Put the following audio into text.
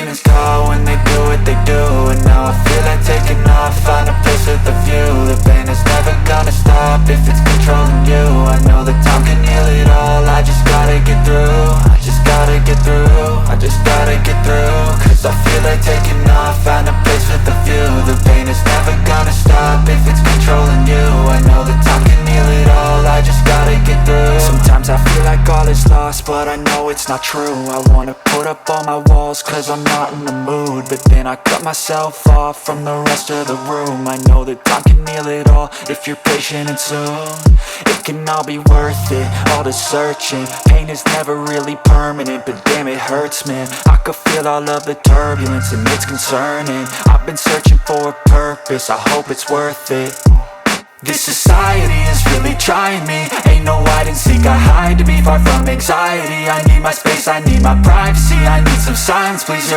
demons call when they do what they do. And now I feel like taking off, find a place with a view. The pain is never gonna stop if it's controlling you. I know that time can heal it all, I just gotta get through. I just gotta get through, I just gotta get through. Cause I feel like taking off, find a place with a view. The pain is never gonna stop if it's controlling you. I know that time can heal it all, I just gotta get through. Sometimes I feel like all is lost, but I know it's not true. I wanna put up all my walls cause I'm not in the mood, but then I cut myself off from the rest of the room. I know that time can heal it all if you're patient and soon. It can all be worth it, all the searching. Pain is never really permanent, but damn it hurts, man. I could feel all of the turbulence and it's concerning. I've been searching for a purpose, I hope it's worth it. This society is really trying me. Ain't no hide and seek, I hide to be far from anxiety. I need my space, I need my privacy. I need some silence, please.